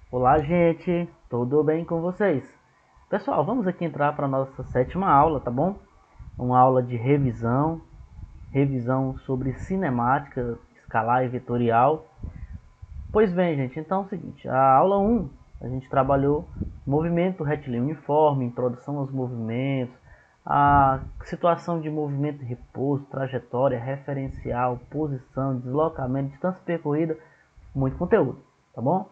Olá, gente, tudo bem com vocês? Pessoal, vamos aqui entrar para a nossa sétima aula, tá bom? Uma aula de revisão sobre cinemática, escalar e vetorial. Pois bem, gente, então é o seguinte, a aula um a gente trabalhou movimento retilíneo uniforme, introdução aos movimentos, a situação de movimento e repouso, trajetória, referencial, posição, deslocamento, distância percorrida, muito conteúdo, tá bom?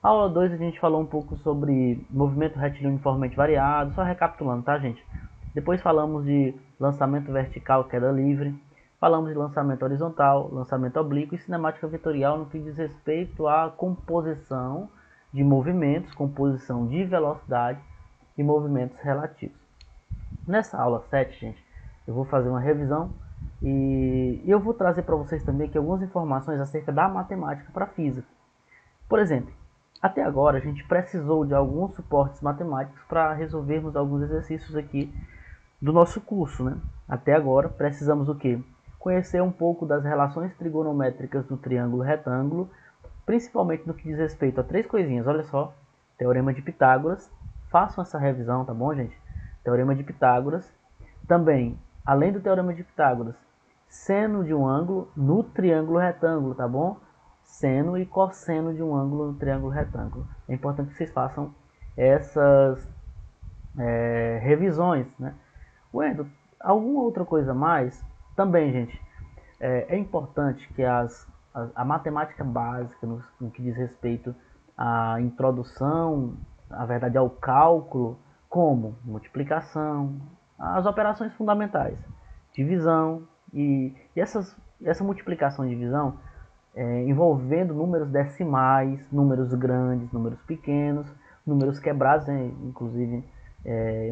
A aula 2 a gente falou um pouco sobre movimento retilíneo uniformemente variado, só recapitulando, tá, gente? Depois falamos de lançamento vertical, queda livre, falamos de lançamento horizontal, lançamento oblíquo e cinemática vetorial no que diz respeito à composição de movimentos, composição de velocidade e movimentos relativos. Nessa aula 7, gente, eu vou fazer uma revisão e eu vou trazer para vocês também aqui algumas informações acerca da matemática para a física. Por exemplo, até agora a gente precisou de alguns suportes matemáticos para resolvermos alguns exercícios aqui do nosso curso, né? Até agora precisamos o quê? Conhecer um pouco das relações trigonométricas do triângulo retângulo, principalmente no que diz respeito a três coisinhas, olha só, Teorema de Pitágoras, façam essa revisão, tá bom, gente? Teorema de Pitágoras, também, além do Teorema de Pitágoras, seno de um ângulo no triângulo retângulo, tá bom? Seno e cosseno de um ângulo no triângulo retângulo. É importante que vocês façam essas revisões, né? Wendel, alguma outra coisa mais? Também, gente, é importante que a matemática básica, no que diz respeito à introdução, na verdade, ao cálculo, como multiplicação, as operações fundamentais, divisão, essa multiplicação e divisão envolvendo números decimais, números grandes, números pequenos, números quebrados, né? Inclusive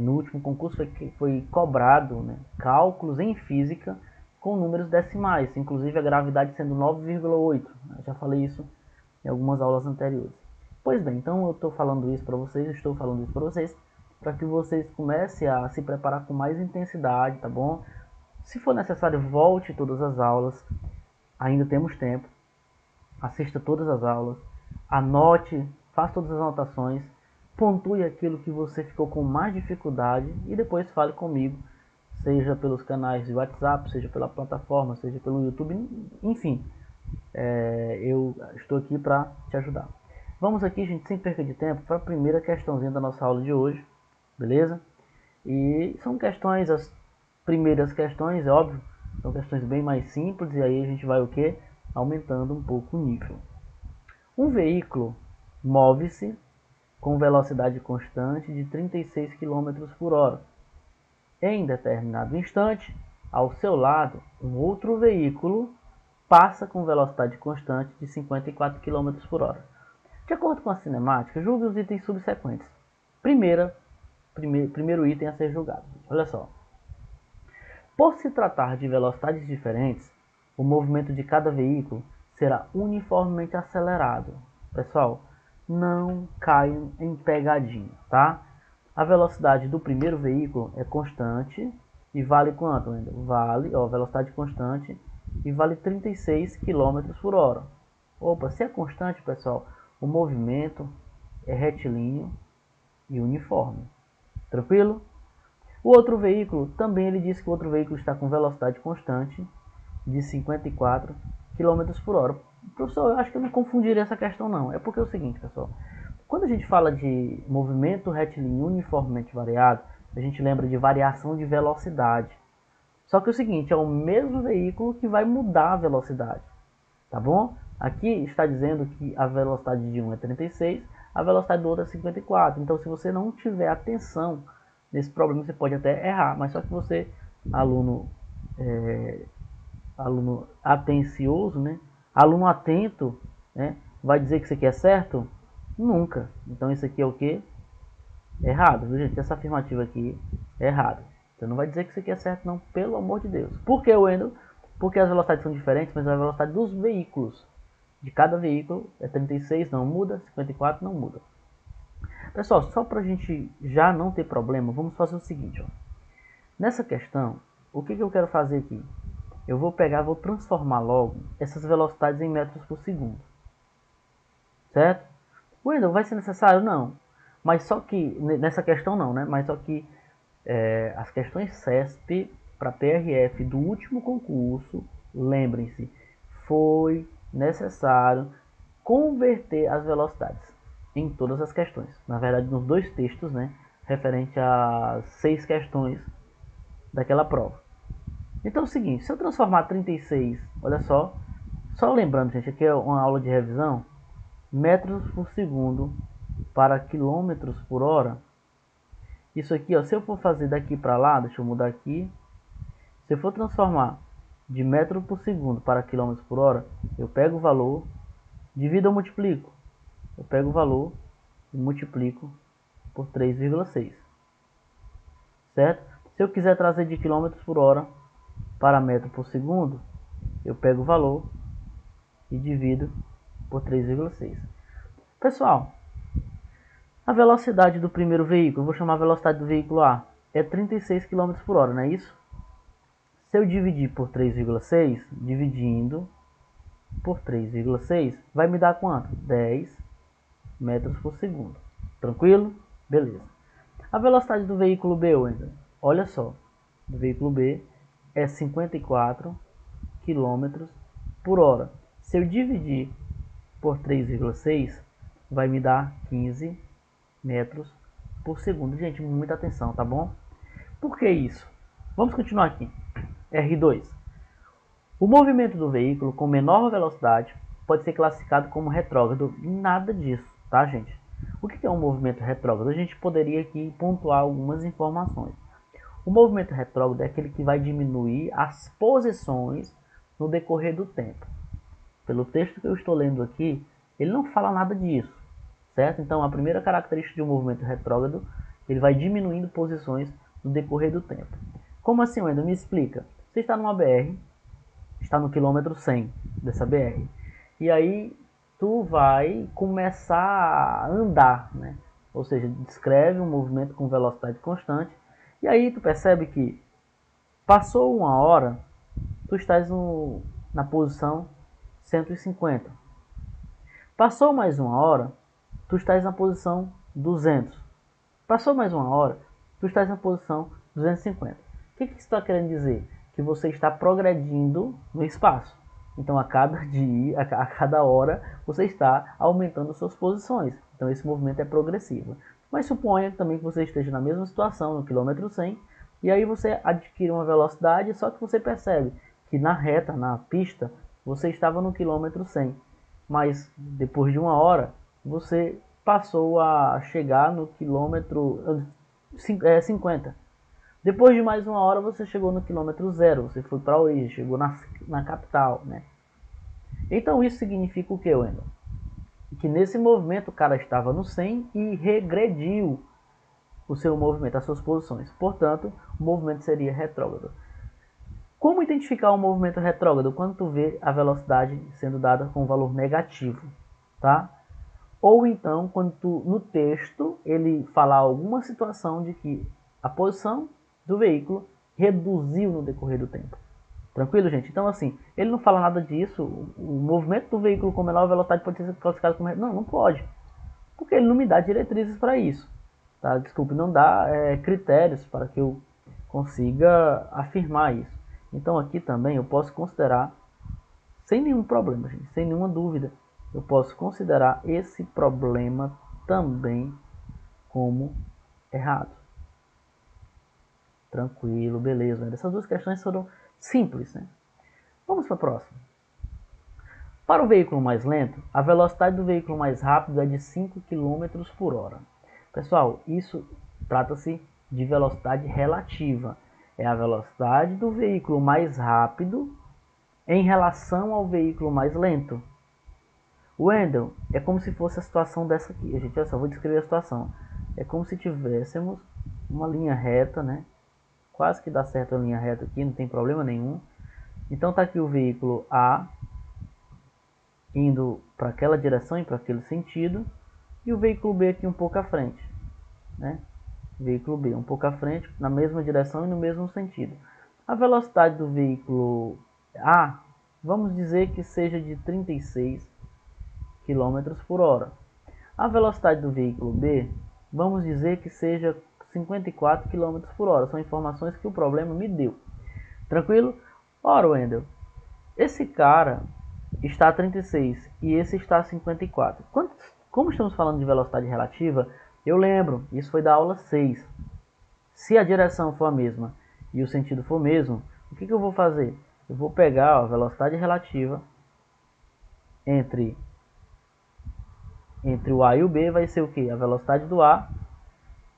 no último concurso foi cobrado, né, cálculos em física com números decimais, inclusive a gravidade sendo 9,8. Já falei isso em algumas aulas anteriores. Pois bem, então eu estou falando isso para vocês, estou falando isso para vocês, para que vocês comecem a se preparar com mais intensidade, tá bom? Se for necessário, volte todas as aulas, ainda temos tempo. Assista todas as aulas, anote, faça todas as anotações, pontue aquilo que você ficou com mais dificuldade e depois fale comigo, seja pelos canais de WhatsApp, seja pela plataforma, seja pelo YouTube, enfim, eu estou aqui para te ajudar. Vamos aqui, gente, sem perca de tempo, para a primeira questãozinha da nossa aula de hoje, beleza? E são questões, as primeiras questões, é óbvio, são questões bem mais simples e aí a gente vai o quê? Aumentando um pouco o nível. Um veículo move-se com velocidade constante de 36 km por hora. Em determinado instante, ao seu lado, um outro veículo passa com velocidade constante de 54 km por hora. De acordo com a cinemática, julgue os itens subsequentes. Primeiro item a ser julgado. Olha só. Por se tratar de velocidades diferentes, o movimento de cada veículo será uniformemente acelerado. Pessoal, não caiam em pegadinha, tá? A velocidade do primeiro veículo é constante e vale quanto ainda? Vale, velocidade constante e vale 36 km por hora. Opa, se é constante, pessoal, o movimento é retilíneo e uniforme. Tranquilo? O outro veículo, também ele diz que o outro veículo está com velocidade constante de 54 km por hora. Professor, eu acho que eu não confundiria essa questão não. É porque é o seguinte, pessoal. Quando a gente fala de movimento retilíneo uniformemente variado, a gente lembra de variação de velocidade. Só que é o seguinte, é o mesmo veículo que vai mudar a velocidade. Tá bom? Aqui está dizendo que a velocidade de um é 36, a velocidade do outro é 54. Então, se você não tiver atenção nesse problema, você pode até errar. Mas só que você, aluno, aluno atencioso, né? Aluno atento, né? Vai dizer que isso aqui é certo? Nunca. Então, isso aqui é o que? Errado, viu, gente? Essa afirmativa aqui é errada. Você não vai dizer que isso aqui é certo, não, pelo amor de Deus. Por que, Wendel? Porque as velocidades são diferentes, mas a velocidade dos veículos, de cada veículo, é 36, não muda, 54 não muda. Pessoal, só para a gente já não ter problema, vamos fazer o seguinte. Ó. Nessa questão, o que eu quero fazer aqui? Eu vou pegar, vou transformar logo essas velocidades em metros por segundo. Certo? Wendel, vai ser necessário? Não. Mas só que, nessa questão não, né? Mas só que as questões CESP para PRF do último concurso, lembrem-se, foi necessário converter as velocidades em todas as questões. Na verdade, nos dois textos, né? Referente às 6 questões daquela prova. Então é o seguinte, se eu transformar 36, olha só lembrando, gente, aqui é uma aula de revisão, metros por segundo para quilômetros por hora. Isso aqui, ó, se eu for fazer daqui para lá, deixa eu mudar aqui. Se eu for transformar de metro por segundo para quilômetros por hora, eu pego o valor, divido ou multiplico. Eu pego o valor e multiplico por 3,6. Certo? Se eu quiser trazer de quilômetros por hora para metro por segundo, eu pego o valor e divido por 3,6. Pessoal, a velocidade do primeiro veículo, vou chamar a velocidade do veículo A, é 36 km por hora, não é isso? Se eu dividir por 3,6, dividindo por 3,6, vai me dar quanto? 10 metros por segundo. Tranquilo? Beleza. A velocidade do veículo B, Wendel, olha só, o veículo B é 54 km por hora. Se eu dividir por 3,6, vai me dar 15 metros por segundo. Gente, muita atenção, tá bom? Por que isso? Vamos continuar aqui. R2. O movimento do veículo com menor velocidade pode ser classificado como retrógrado. Nada disso, tá, gente? O que é um movimento retrógrado? A gente poderia aqui pontuar algumas informações. O movimento retrógrado é aquele que vai diminuir as posições no decorrer do tempo. Pelo texto que eu estou lendo aqui, ele não fala nada disso, certo? Então, a primeira característica de um movimento retrógrado, ele vai diminuindo posições no decorrer do tempo. Como assim, Wendel? Me explica. Você está numa BR, está no quilômetro 100 dessa BR, e aí tu vai começar a andar, né? Ou seja, descreve um movimento com velocidade constante, e aí tu percebe que passou uma hora, tu estás na posição 150. Passou mais uma hora, tu estás na posição 200. Passou mais uma hora, tu estás na posição 250. O que isso está querendo dizer? Que você está progredindo no espaço. Então, a cada dia, a cada hora, você está aumentando suas posições. Então, esse movimento é progressivo. Mas suponha também que você esteja na mesma situação, no quilômetro 100, e aí você adquire uma velocidade, só que você percebe que na reta, na pista, você estava no quilômetro 100. Mas depois de uma hora, você passou a chegar no quilômetro 50. Depois de mais uma hora, você chegou no quilômetro 0, você foi para a origem, chegou na capital, né? Então isso significa o que, Wendel? Que nesse movimento o cara estava no 100 e regrediu o seu movimento, as suas posições. Portanto, o movimento seria retrógrado. Como identificar um movimento retrógrado? Quando tu vê a velocidade sendo dada com valor negativo, tá? Ou então, quando tu, no texto ele falar alguma situação de que a posição do veículo reduziu no decorrer do tempo. Tranquilo, gente? Então, assim, ele não fala nada disso. O movimento do veículo com menor velocidade pode ser classificado como... Não, não pode. Porque ele não me dá diretrizes para isso. Tá? Desculpe, não dá critérios para que eu consiga afirmar isso. Então, aqui também eu posso considerar, sem nenhum problema, gente, sem nenhuma dúvida, eu posso considerar esse problema também como errado. Tranquilo, beleza. Essas duas questões foram simples, né? Vamos para a próxima. Para o veículo mais lento, a velocidade do veículo mais rápido é de 5 km por hora. Pessoal, isso trata-se de velocidade relativa. É a velocidade do veículo mais rápido em relação ao veículo mais lento. Wendel, é como se fosse a situação dessa aqui. Gente, olha só, vou descrever a situação. É como se tivéssemos uma linha reta, né? Quase que dá certo a linha reta aqui, não tem problema nenhum. Então tá aqui o veículo A indo para aquela direção e para aquele sentido, e o veículo B aqui um pouco à frente, né? O veículo B um pouco à frente, na mesma direção e no mesmo sentido. A velocidade do veículo A, vamos dizer que seja de 36 km por hora. A velocidade do veículo B, vamos dizer que seja 54 km por hora. São informações que o problema me deu. Tranquilo? Ora, Wendel, esse cara está a 36 e esse está a 54. Como estamos falando de velocidade relativa, eu lembro, isso foi da aula 6. Se a direção for a mesma e o sentido for o mesmo, o que eu vou fazer? Eu vou pegar a velocidade relativa entre o A e o B, vai ser o que? A velocidade do A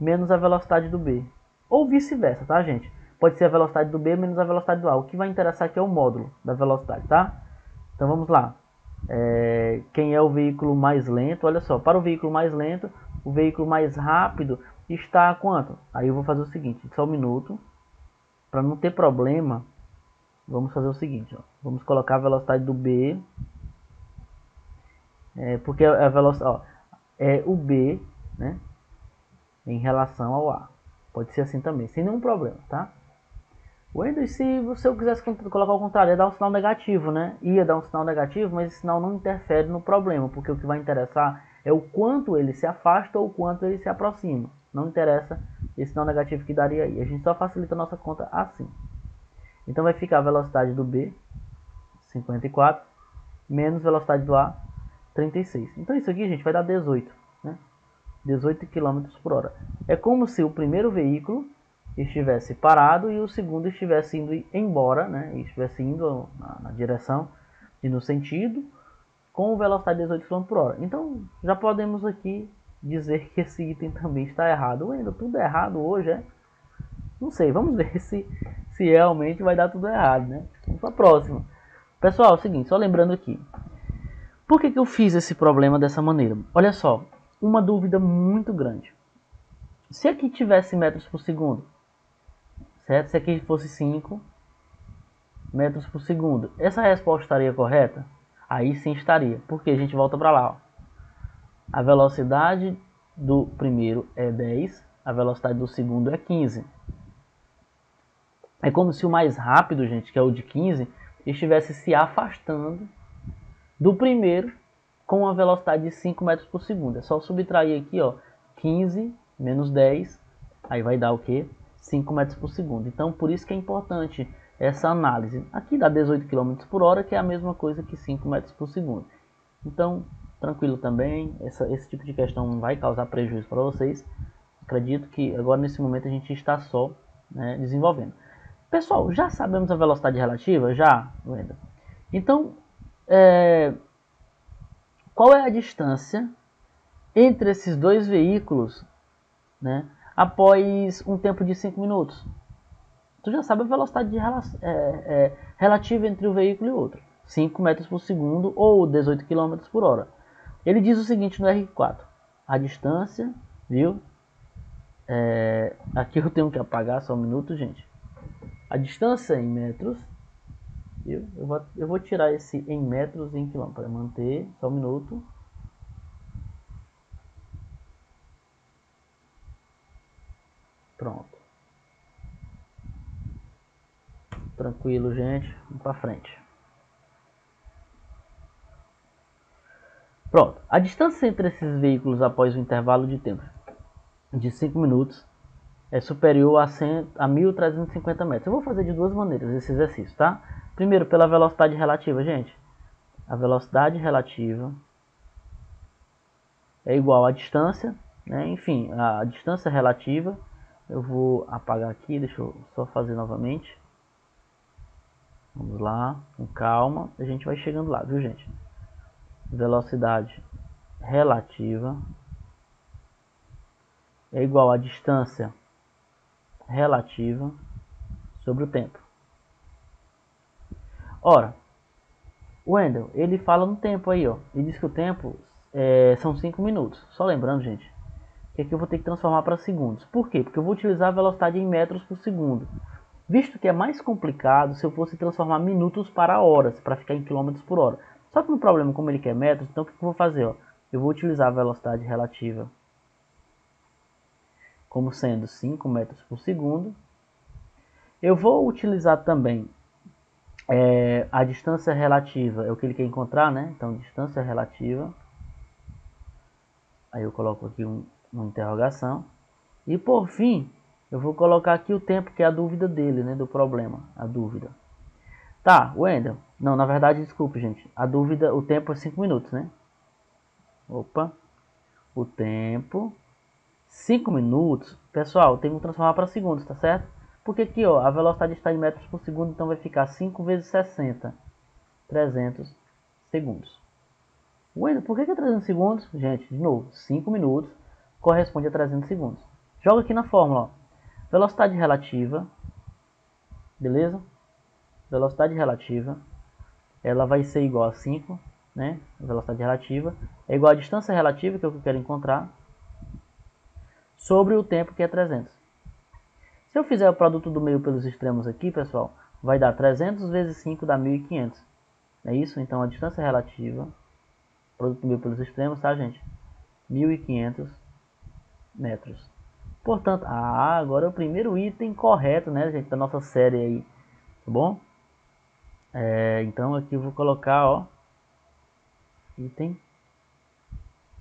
menos a velocidade do B. Ou vice-versa, tá, gente? Pode ser a velocidade do B menos a velocidade do A. O que vai interessar aqui é o módulo da velocidade, tá? Então vamos lá. Quem é o veículo mais lento? Olha só, para o veículo mais lento, o veículo mais rápido está a quanto? Aí eu vou fazer o seguinte, só um minuto. Para não ter problema, vamos fazer o seguinte, ó. Vamos colocar a velocidade do B, porque a velocidade, ó, é o B, né, em relação ao A. Pode ser assim também, sem nenhum problema, tá? Wendel, se eu quisesse colocar ao contrário, ia dar um sinal negativo, né? Ia dar um sinal negativo, mas esse sinal não interfere no problema, porque o que vai interessar é o quanto ele se afasta ou o quanto ele se aproxima. Não interessa esse sinal negativo que daria aí. A gente só facilita a nossa conta assim. Então vai ficar a velocidade do B, 54, menos velocidade do A, 36. Então isso aqui, gente, vai dar 18, né? 18 km por hora. É como se o primeiro veículo estivesse parado e o segundo estivesse indo embora, né? E estivesse indo na direção e no sentido com velocidade de 18 km por hora. Então já podemos aqui dizer que esse item também está errado. Ainda tudo errado hoje, é? Não sei, vamos ver se realmente vai dar tudo errado, né? Vamos para a próxima. Pessoal, é o seguinte, só lembrando aqui. Por que eu fiz esse problema dessa maneira? Olha só, uma dúvida muito grande. Se aqui tivesse metros por segundo, certo? Se aqui fosse 5 metros por segundo, essa resposta estaria correta? Aí sim estaria, porque a gente volta para lá. Ó. A velocidade do primeiro é 10, a velocidade do segundo é 15. É como se o mais rápido, gente, que é o de 15, estivesse se afastando do primeiro com a velocidade de 5 metros por segundo. É só subtrair aqui, ó, 15 menos 10, aí vai dar o quê? 5 metros por segundo. Então, por isso que é importante essa análise. Aqui dá 18 km por hora, que é a mesma coisa que 5 metros por segundo. Então, tranquilo também, esse tipo de questão não vai causar prejuízo para vocês. Acredito que agora, nesse momento, a gente está só, né, desenvolvendo. Pessoal, já sabemos a velocidade relativa? Já, Wendel. Então, qual é a distância entre esses dois veículos, né, após um tempo de 5 minutos? Tu já sabe a velocidade relativa entre um veículo e outro. 5 metros por segundo ou 18 km por hora. Ele diz o seguinte no R4. A distância, viu? Aqui eu tenho que apagar só um minuto, gente. A distância em metros, viu? Eu vou tirar esse em metros e em quilômetros para manter, só um minuto. Pronto. Tranquilo, gente. Vamos para frente. Pronto. A distância entre esses veículos após o intervalo de tempo de 5 minutos é superior a 1.350 metros. Eu vou fazer de duas maneiras esse exercício, tá? Primeiro, pela velocidade relativa, gente. A velocidade relativa é igual à distância, né? Enfim, a distância relativa. Eu vou apagar aqui, deixa eu só fazer novamente. Vamos lá, com calma. A gente vai chegando lá, viu, gente? Velocidade relativa é igual à distância relativa sobre o tempo. Ora, o Wendel, ele fala no tempo aí, ó. Ele diz que o tempo são 5 minutos. Só lembrando, gente, que aqui eu vou ter que transformar para segundos. Por quê? Porque eu vou utilizar a velocidade em metros por segundo. Visto que é mais complicado se eu fosse transformar minutos para horas, para ficar em quilômetros por hora. Só que no problema, como ele quer metros, então o que eu vou fazer? Ó? Eu vou utilizar a velocidade relativa como sendo 5 metros por segundo. Eu vou utilizar também a distância relativa, é o que ele quer encontrar, né? Então, distância relativa Aí eu coloco aqui uma interrogação. E por fim, eu vou colocar aqui o tempo, que é a dúvida dele, né? Do problema, a dúvida. Tá, Wendel. Não, na verdade, desculpe, gente. A dúvida, o tempo é 5 minutos, né? Opa. O tempo. 5 minutos. Pessoal, tem que transformar para segundos, tá certo? Porque aqui, ó, a velocidade está em metros por segundo, então vai ficar 5 vezes 60. 300 segundos. Wendel, por que é 300 segundos? Gente, de novo, 5 minutos corresponde a 300 segundos. Joga aqui na fórmula, ó. Velocidade relativa, beleza? Velocidade relativa, ela vai ser igual a 5, né? Velocidade relativa é igual a distância relativa, que é o que eu quero encontrar, sobre o tempo, que é 300. Se eu fizer o produto do meio pelos extremos aqui, pessoal, vai dar 300 vezes 5 dá 1500. É isso? Então a distância relativa, produto do meio pelos extremos, tá, gente? 1500 metros. Portanto, agora é o primeiro item correto, né, gente, da nossa série aí, tá bom? Então aqui eu vou colocar, ó, item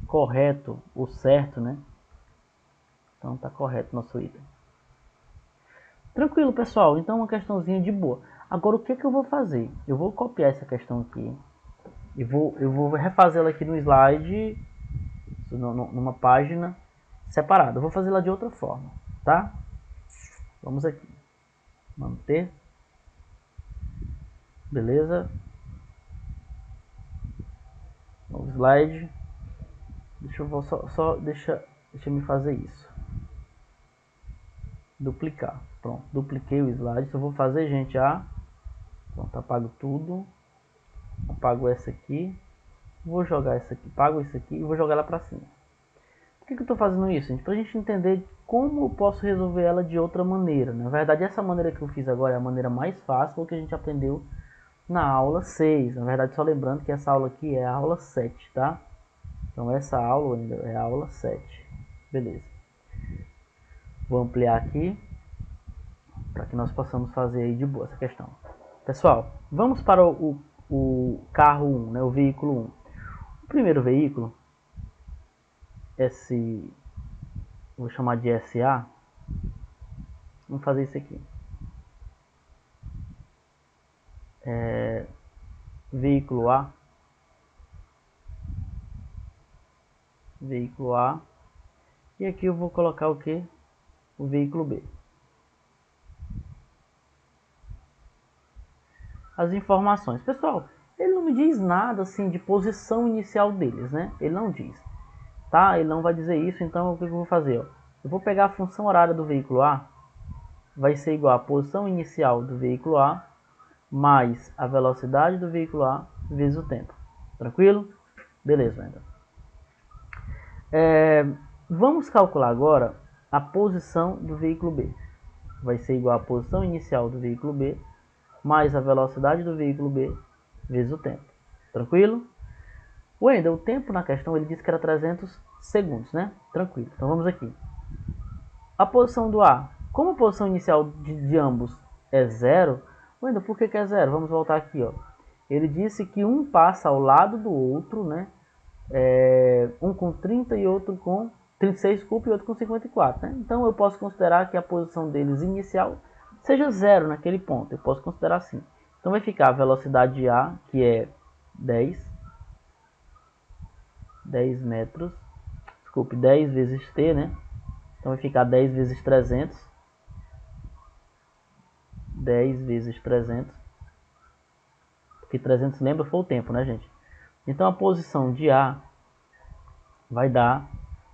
correto, o certo, né? Então tá correto nosso item. Tranquilo, pessoal, então uma questãozinha de boa. Agora o que eu vou fazer? Eu vou copiar essa questão aqui e eu vou refazê-la aqui no slide, numa página separada. Eu vou fazê-la de outra forma, tá? Vamos aqui. Manter. Beleza? Novo slide. Deixa eu deixa eu me fazer isso. Duplicar. Pronto, dupliquei o slide. Eu vou fazer, gente, pronto, apago tudo. Apago essa aqui. Vou jogar essa aqui, pago isso aqui e vou jogar ela para cima. Por que eu estou fazendo isso, gente? Para a gente entender como eu posso resolver ela de outra maneira. Na verdade, essa maneira que eu fiz agora é a maneira mais fácil, porque a gente aprendeu na aula 6. Na verdade, só lembrando que essa aula aqui é a aula 7, tá? Então, essa aula ainda é a aula 7. Beleza. Vou ampliar aqui para que nós possamos fazer aí de boa essa questão. Pessoal, vamos para o carro 1, né? O veículo 1. O primeiro veículo, vou chamar de SA. Vamos fazer isso aqui. Veículo A. Veículo A. E aqui eu vou colocar o que? O veículo B. As informações. Pessoal, ele não me diz nada assim de posição inicial deles, né? Ele não diz. Tá? Ele não vai dizer isso, então o que eu vou fazer? Ó? Eu vou pegar a função horária do veículo A. Vai ser igual a posição inicial do veículo A mais a velocidade do veículo A vezes o tempo. Tranquilo? Beleza, então. Vamos calcular agora a posição do veículo B. Vai ser igual a posição inicial do veículo B mais a velocidade do veículo B vezes o tempo. Tranquilo? Wendel, o tempo na questão ele disse que era 300 segundos, né? Tranquilo. Então vamos aqui. A posição do A. Como a posição inicial de ambos é 0, Wendel, por que é 0? Vamos voltar aqui, ó. Ele disse que um passa ao lado do outro, né? Um com 30 e outro com 36 culpa e outro com 54, né? Então eu posso considerar que a posição deles inicial seja 0 naquele ponto. Eu posso considerar assim. Então vai ficar a velocidade de A, que é 10 metros. Desculpe, 10 vezes T, né? Então vai ficar 10 vezes 300. 10 vezes 300. Porque 300, lembra, foi o tempo, né, gente? Então a posição de A vai dar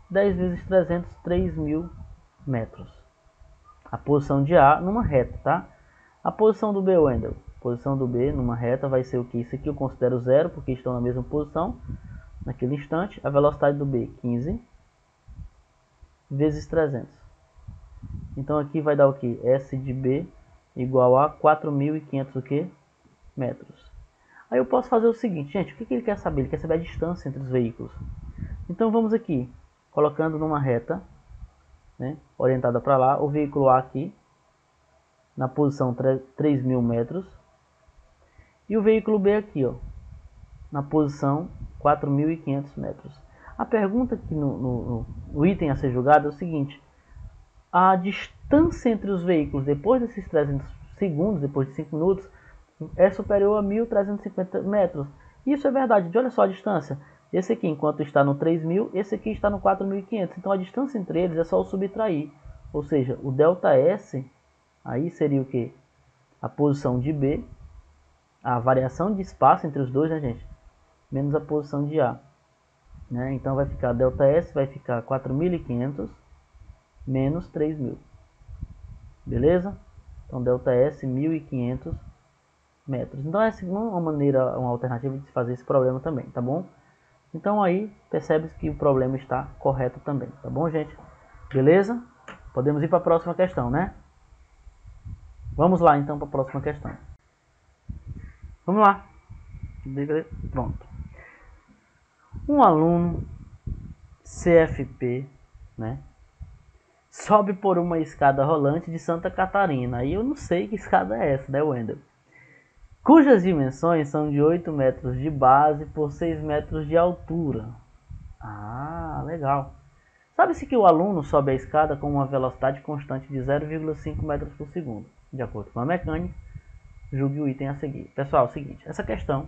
10 vezes 300, 3.000 metros. A posição de A numa reta, tá? A posição do B, Wendel. A posição do B numa reta vai ser o que? Isso aqui eu considero 0, porque estão na mesma posição naquele instante. A velocidade do B, 15 vezes 300. Então aqui vai dar o que? S de B igual a 4.500 o que? Metros. Aí eu posso fazer o seguinte, gente, o que ele quer saber? Ele quer saber a distância entre os veículos. Então vamos aqui, colocando numa reta, né, orientada para lá, o veículo A aqui, na posição 3.000 metros, e o veículo B aqui, ó, na posição 4.500 metros. A pergunta que no item a ser julgado é o seguinte: a distância entre os veículos depois desses 300 segundos, depois de 5 minutos, é superior a 1.350 metros. Isso é verdade. Olha só a distância. Esse aqui, enquanto está no 3.000, esse aqui está no 4.500. Então a distância entre eles é só o subtrair. Ou seja, o ΔS, aí seria o que? A posição de B, a variação de espaço entre os dois, né, gente? Menos a posição de A. Né? Então vai ficar ΔS, vai ficar 4.500 menos 3.000. Beleza? Então ΔS 1.500 metros. Então essa é uma maneira, uma alternativa de se fazer esse problema também, tá bom? Então aí percebe que o problema está correto também, tá bom, gente? Beleza? Podemos ir para a próxima questão, né? Vamos lá então para a próxima questão. Vamos lá. Pronto. Um aluno CFP, né, sobe por uma escada rolante de Santa Catarina. Aí eu não sei que escada é essa, né, Wendel? Cujas dimensões são de 8 metros de base por 6 metros de altura. Ah, legal. Sabe-se que o aluno sobe a escada com uma velocidade constante de 0,5 metros por segundo. De acordo com a mecânica, julgue o item a seguir. Pessoal, é o seguinte, essa questão,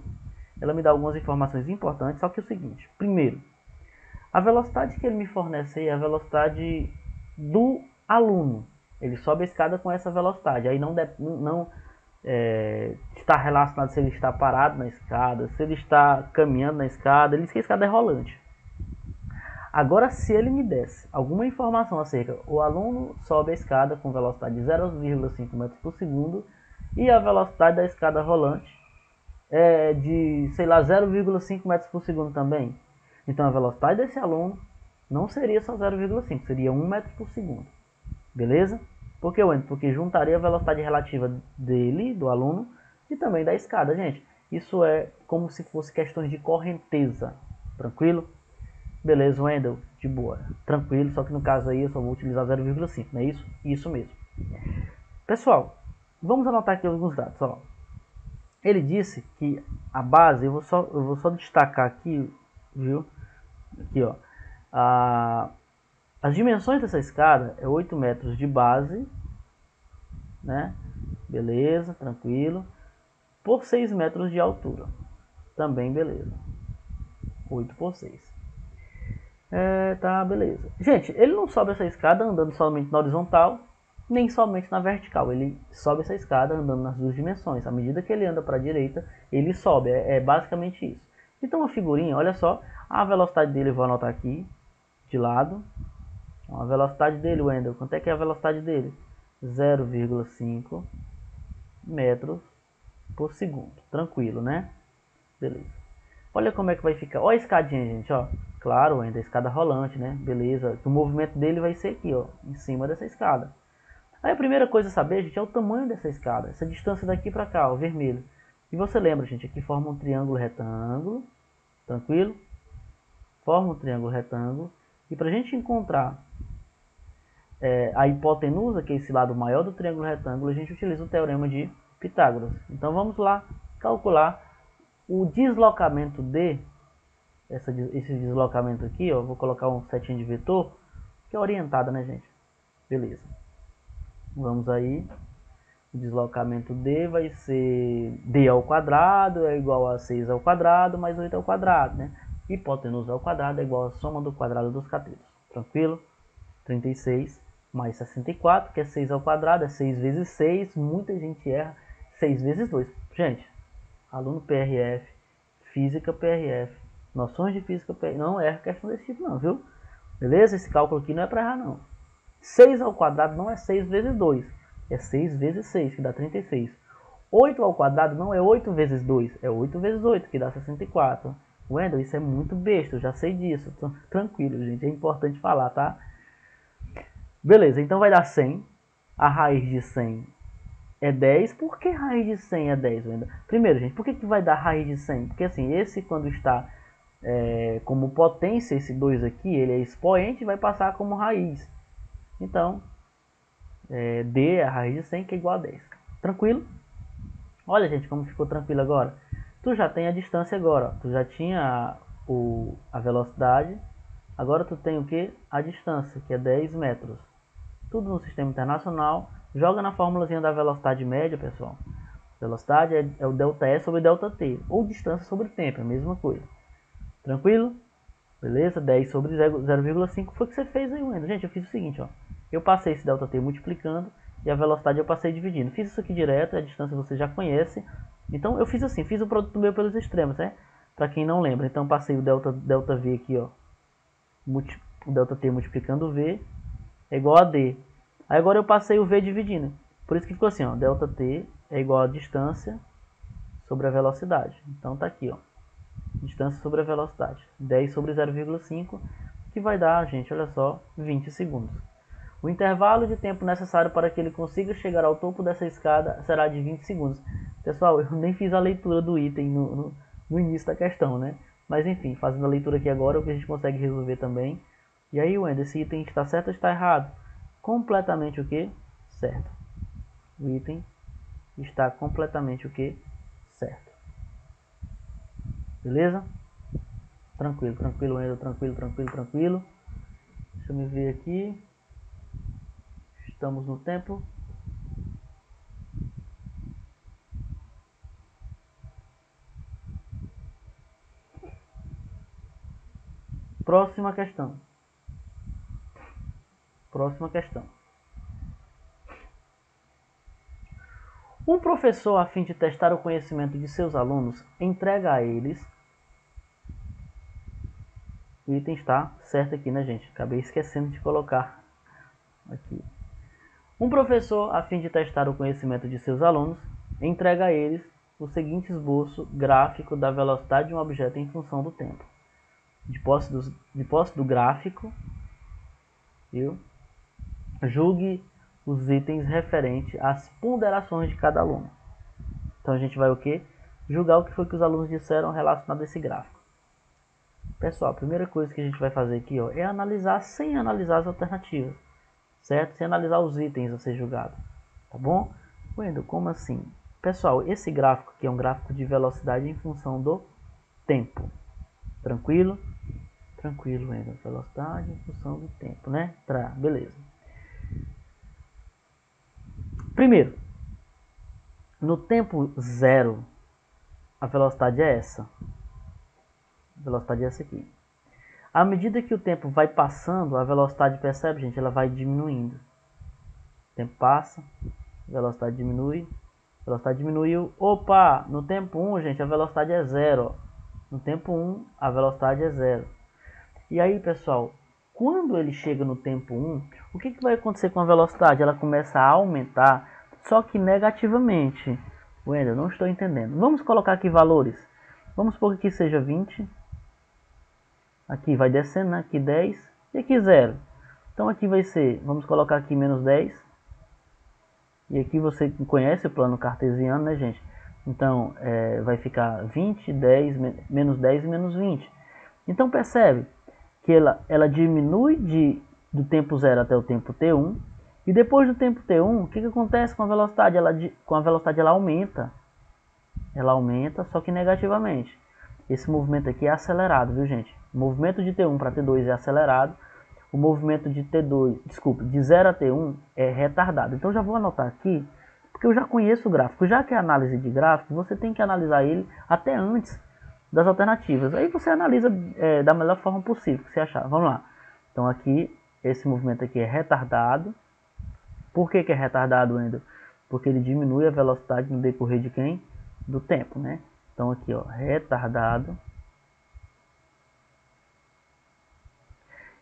ela me dá algumas informações importantes, só que é o seguinte. Primeiro, a velocidade que ele me fornece é a velocidade do aluno. Ele sobe a escada com essa velocidade. Aí não está relacionado se ele está parado na escada, se ele está caminhando na escada. Ele diz que a escada é rolante. Agora, se ele me desse alguma informação acerca, o aluno sobe a escada com velocidade de 0,5 metros por segundo e a velocidade da escada rolante é de, sei lá, 0,5 metros por segundo também. Então a velocidade desse aluno não seria só 0,5, seria 1 metro por segundo. Beleza? Por que, Wendel? Porque juntaria a velocidade relativa dele, do aluno, e também da escada, gente. Isso é como se fosse questões de correnteza. Tranquilo? Beleza, Wendel? De boa. Tranquilo, só que no caso aí eu só vou utilizar 0,5, não é isso? Isso mesmo. Pessoal, vamos anotar aqui alguns dados. Ó. Ele disse que a base, eu vou só destacar aqui, viu? Aqui, ó. As dimensões dessa escada é 8 metros de base, né? Beleza, tranquilo. Por 6 metros de altura. Também beleza. 8 por 6. Tá, beleza. Gente, ele não sobe essa escada andando somente na horizontal, nem somente na vertical. Ele sobe essa escada andando nas duas dimensões. À medida que ele anda para a direita, ele sobe. É basicamente isso. Então a figurinha, olha só, a velocidade dele eu vou anotar aqui, de lado. A velocidade dele, Wendel, quanto é que é a velocidade dele? 0,5 metros por segundo. Tranquilo, né? Beleza. Olha como é que vai ficar. Olha a escadinha, gente, ó. Claro, ainda a escada rolante, né? Beleza. O movimento dele vai ser aqui, ó, em cima dessa escada. Aí a primeira coisa a saber, gente, é o tamanho dessa escada. Essa distância daqui para cá, ó, vermelho. E você lembra, gente, aqui forma um triângulo retângulo. Tranquilo? Forma um triângulo retângulo. E para a gente encontrar a hipotenusa, que é esse lado maior do triângulo retângulo, a gente utiliza o teorema de Pitágoras. Então vamos lá calcular o deslocamento D, esse deslocamento aqui, ó, vou colocar um setinho de vetor, que é orientada, né, gente? Beleza. Vamos aí. O deslocamento D vai ser D ao quadrado é igual a 6 ao quadrado mais 8 ao quadrado, né? Hipotenusa ao quadrado é igual a soma do quadrado dos catetos. Tranquilo? 36 mais 64, que é 6 ao quadrado, é 6 vezes 6. Muita gente erra. 6 vezes 2. Gente, aluno PRF, física PRF, noções de física PRF, não erra questão desse tipo não, viu? Beleza? Esse cálculo aqui não é para errar não. 6 ao quadrado não é 6 vezes 2, é 6 vezes 6, que dá 36. 8 ao quadrado não é 8 vezes 2, é 8 vezes 8, que dá 64. Wendel, isso é muito besta, eu já sei disso. Tranquilo, gente, é importante falar, tá? Beleza, então vai dar 100. A raiz de 100 é 10. Por que raiz de 100 é 10, Wendel? Primeiro, gente, por que vai dar raiz de 100? Porque assim, esse quando está como potência, esse 2 aqui, ele é expoente e vai passar como raiz. Então, D é a raiz de 100, que é igual a 10. Tranquilo? Olha, gente, como ficou tranquilo agora. Tu já tem a distância agora. Ó. Tu já tinha a velocidade Agora tu tem o que? A distância, que é 10 metros. Tudo no sistema internacional. Joga na formulazinha da velocidade média, pessoal. Velocidade é o ΔE sobre ΔT, ou distância sobre tempo, é a mesma coisa. Tranquilo? Beleza? 10 sobre 0,5 foi o que você fez aí, Wendel. Gente, eu fiz o seguinte, ó. Eu passei esse ΔT multiplicando e a velocidade eu passei dividindo. Fiz isso aqui direto, a distância você já conhece. Então eu fiz assim, fiz o produto meu pelos extremos, né? Para quem não lembra. Então passei o ΔV aqui, ó. O ΔT multiplicando o V é igual a D. Aí agora eu passei o V dividindo. Por isso que ficou assim, ó. ΔT é igual a distância sobre a velocidade. Então tá aqui, ó. Distância sobre a velocidade. 10 sobre 0,5, que vai dar, gente, olha só, 20 segundos. O intervalo de tempo necessário para que ele consiga chegar ao topo dessa escada será de 20 segundos. Pessoal, eu nem fiz a leitura do item no início da questão, né? Mas enfim, fazendo a leitura aqui agora, o que a gente consegue resolver também. E aí, Wendel, esse item está certo ou está errado? Completamente o que? Certo. O item está completamente o que? Certo. Beleza? Tranquilo, tranquilo, Wendel, tranquilo, tranquilo, tranquilo. Deixa eu me ver aqui. Estamos no tempo. Próxima questão. Próxima questão. Um professor, a fim de testar o conhecimento de seus alunos, entrega a eles... O item está certo aqui, né, gente? Acabei esquecendo de colocar aqui. Um professor, a fim de testar o conhecimento de seus alunos, entrega a eles o seguinte esboço gráfico da velocidade de um objeto em função do tempo. De posse do gráfico, viu? Julgue os itens referentes às ponderações de cada aluno. Então a gente vai o quê? Julgar o que foi que os alunos disseram relacionado a esse gráfico. Pessoal, a primeira coisa que a gente vai fazer aqui, ó, é analisar sem analisar as alternativas, certo? Sem analisar os itens a ser julgados, tá bom? Wendel, como assim? Pessoal, esse gráfico aqui é um gráfico de velocidade em função do tempo. Tranquilo? Tranquilo, Wendel. Velocidade em função do tempo, né? Beleza. Primeiro, no tempo zero, a velocidade é essa. A velocidade é essa aqui. À medida que o tempo vai passando, a velocidade, percebe, gente, ela vai diminuindo. O tempo passa, a velocidade diminui, a velocidade diminuiu. Opa, no tempo 1, gente, a velocidade é zero. No tempo 1, a velocidade é zero. E aí, pessoal, quando ele chega no tempo 1, o que vai acontecer com a velocidade? Ela começa a aumentar, só que negativamente. Wendel, não estou entendendo. Vamos colocar aqui valores. Vamos supor que aqui seja 20. Aqui vai descendo, né? Aqui 10 e aqui 0. Então aqui vai ser, vamos colocar aqui menos 10. E aqui você conhece o plano cartesiano, né, gente? Então vai ficar 20, 10, menos 10 e menos 20. Então percebe que ela diminui do tempo 0 até o tempo t1. E depois do tempo t1, o que acontece com a velocidade? Com a velocidade ela aumenta. Ela aumenta, só que negativamente. Esse movimento aqui é acelerado, viu, gente? O movimento de T1 para T2 é acelerado. O movimento de T2, desculpa, de 0 a T1 é retardado. Então já vou anotar aqui, porque eu já conheço o gráfico. Já que é análise de gráfico, você tem que analisar ele até antes das alternativas. Aí você analisa da melhor forma possível que você achar. Vamos lá. Então aqui, esse movimento aqui é retardado. Por que é retardado, Wendel? Porque ele diminui a velocidade no decorrer de quem? Do tempo, né? Então aqui, ó, retardado.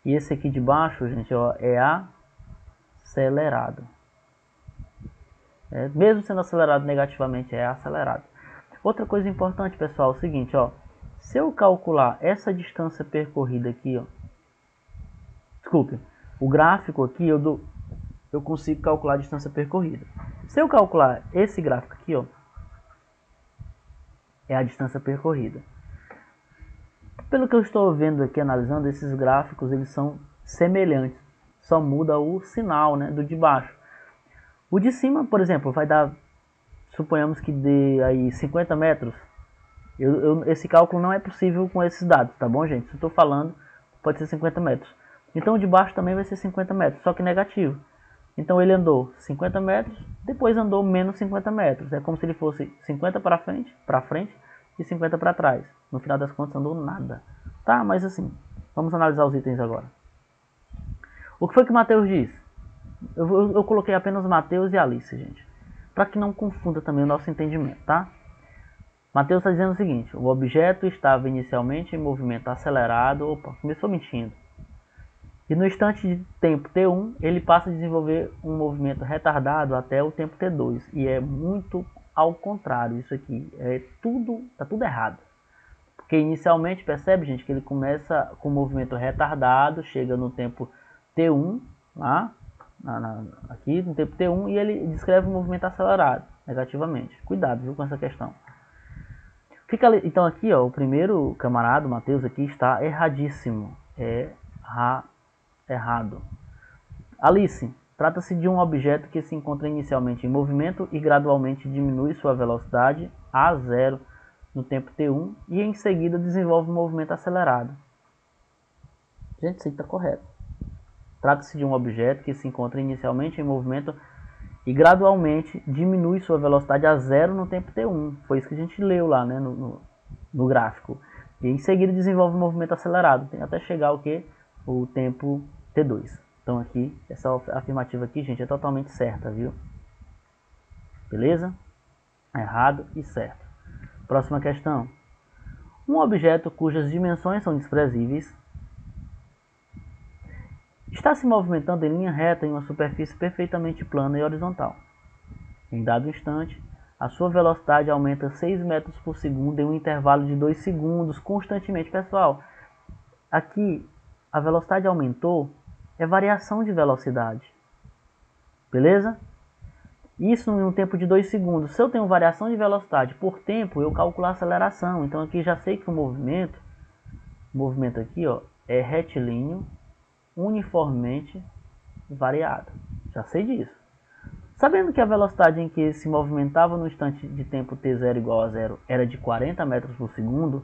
E esse aqui de baixo, gente, ó, é acelerado. Mesmo sendo acelerado negativamente, é acelerado. Outra coisa importante, pessoal, é o seguinte, ó. Se eu calcular essa distância percorrida aqui, ó. Desculpe, o gráfico aqui eu consigo calcular a distância percorrida. Se eu calcular esse gráfico aqui, ó, é a distância percorrida. Pelo que eu estou vendo aqui, analisando esses gráficos, eles são semelhantes. Só muda o sinal, né, do de baixo. O de cima, por exemplo, vai dar, suponhamos que dê aí 50 metros. Esse cálculo não é possível com esses dados, tá bom, gente? Eu estou falando pode ser 50 metros. Então o de baixo também vai ser 50 metros, só que negativo. Então ele andou 50 metros, depois andou menos 50 metros. É como se ele fosse 50 para frente e 50 para trás. No final das contas andou nada. Tá, mas assim, vamos analisar os itens agora. O que foi que Mateus disse? Eu coloquei apenas Mateus e Alice, gente. Para que não confunda também o nosso entendimento, tá? Mateus está dizendo o seguinte: o objeto estava inicialmente em movimento acelerado. Opa, começou mentindo. E no instante de tempo t1, ele passa a desenvolver um movimento retardado até o tempo t2. E é muito ao contrário isso aqui. Tá tudo errado. Porque inicialmente, percebe, gente, que ele começa com um movimento retardado, chega no tempo t1, lá, aqui no tempo t1, e ele descreve um movimento acelerado, negativamente. Cuidado, viu, com essa questão. Então aqui, ó, o primeiro camarada, o Mateus, aqui está erradíssimo. Errado. Alice, trata-se de um objeto que se encontra inicialmente em movimento e gradualmente diminui sua velocidade a zero no tempo t1 e em seguida desenvolve um movimento acelerado. Gente, isso aí está correto. Trata-se de um objeto que se encontra inicialmente em movimento e gradualmente diminui sua velocidade a zero no tempo t1. Foi isso que a gente leu lá, né, no gráfico. E em seguida desenvolve um movimento acelerado, até chegar o tempo t2. Então aqui, essa afirmativa aqui, gente, é totalmente certa, viu? Beleza? Errado e certo. Próxima questão. Um objeto cujas dimensões são desprezíveis está se movimentando em linha reta em uma superfície perfeitamente plana e horizontal. Em dado instante, a sua velocidade aumenta 6 metros por segundo em um intervalo de 2 segundos constantemente. Pessoal, aqui a velocidade aumentou, é variação de velocidade. Beleza? Isso em um tempo de 2 segundos. Se eu tenho variação de velocidade por tempo, eu calculo a aceleração. Então aqui já sei que o movimento aqui, ó, é retilíneo, uniformemente variado. Já sei disso. Sabendo que a velocidade em que se movimentava no instante de tempo t0 igual a zero era de 40 metros por segundo,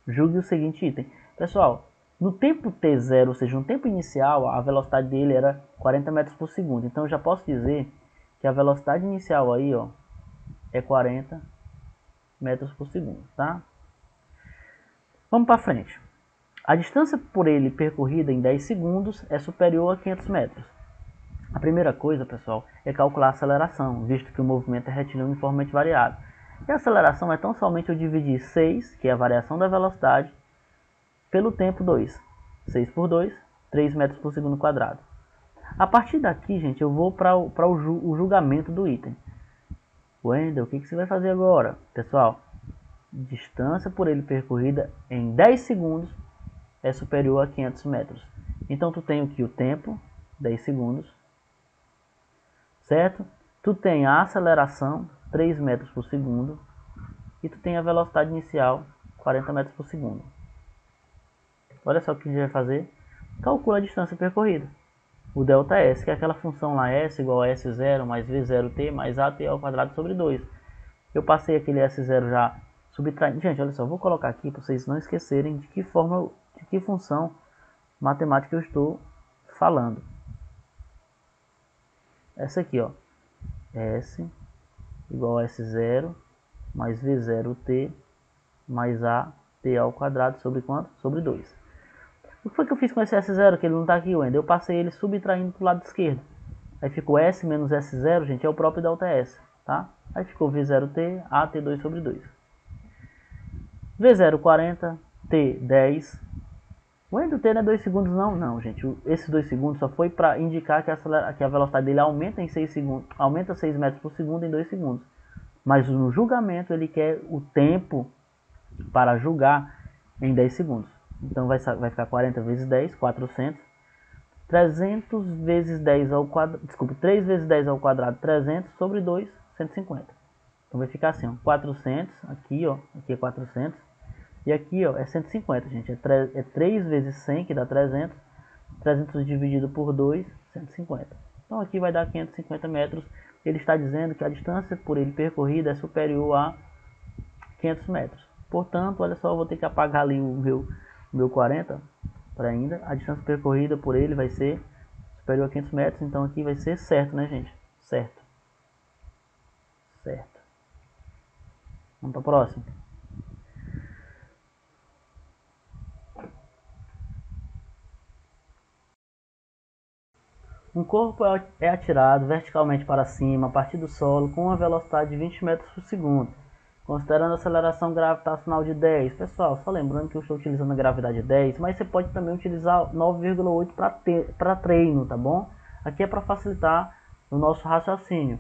julgue o seguinte item. Pessoal, no tempo t0, ou seja, no tempo inicial, a velocidade dele era 40 metros por segundo. Então eu já posso dizer que a velocidade inicial aí, ó, é 40 metros por segundo, tá? Vamos para frente. A distância por ele percorrida em 10 segundos é superior a 500 metros. A primeira coisa, pessoal, é calcular a aceleração, visto que o movimento é retilíneo uniformemente variado. E a aceleração é tão somente eu dividir 6, que é a variação da velocidade, pelo tempo 2. 6 por 2, 3 metros por segundo quadrado. A partir daqui, gente, eu vou para o julgamento do item. Wendel, o que você vai fazer agora? Pessoal, distância por ele percorrida em 10 segundos é superior a 500 metros. Então, tu tem aqui o tempo, 10 segundos, certo? Tu tem a aceleração, 3 metros por segundo, e tu tem a velocidade inicial, 40 metros por segundo. Olha só o que a gente vai fazer. Calcula a distância percorrida. O ΔS, que é aquela função lá, S igual a S0 mais V0t mais AT ao quadrado sobre 2. Eu passei aquele S0 já subtraindo. Gente, olha só, vou colocar aqui para vocês não esquecerem de que forma, de que função matemática eu estou falando. Essa aqui, ó, S igual a S0 mais V0t mais AT ao quadrado sobre quanto? Sobre 2. O que foi que eu fiz com esse S0, que ele não está aqui, Wendel? Eu passei ele subtraindo para o lado esquerdo. Aí ficou S menos S0, gente, é o próprio ΔS, tá? Aí ficou V0t, AT2 sobre 2. V0 40, T 10. Wendel, T não é 2 segundos não? Não, gente, esses 2 segundos só foi para indicar que a velocidade dele aumenta em 6 segundos, aumenta 6 metros por segundo em 2 segundos. Mas no julgamento ele quer o tempo para julgar em 10 segundos. Então vai ficar 40 vezes 10, 400. 300 vezes 10 ao quadrado, desculpe, 3 vezes 10 ao quadrado, 300 sobre 2, 150. Então vai ficar assim, ó, 400, aqui, ó, aqui é 400. E aqui, ó, é 150, gente. É 3 vezes 100, que dá 300. 300 dividido por 2, 150. Então aqui vai dar 550 metros. Ele está dizendo que a distância por ele percorrida é superior a 500 metros. Portanto, olha só, eu vou ter que apagar ali o meu 40 para ainda. A distância percorrida por ele vai ser superior a 500 metros, então aqui vai ser certo, né, gente? Certo. Certo. Vamos para a próxima. Um corpo é atirado verticalmente para cima a partir do solo com uma velocidade de 20 metros por segundo, considerando a aceleração gravitacional de 10. Pessoal, só lembrando que eu estou utilizando a gravidade 10, mas você pode também utilizar 9,8 para treino, tá bom? Aqui é para facilitar o nosso raciocínio,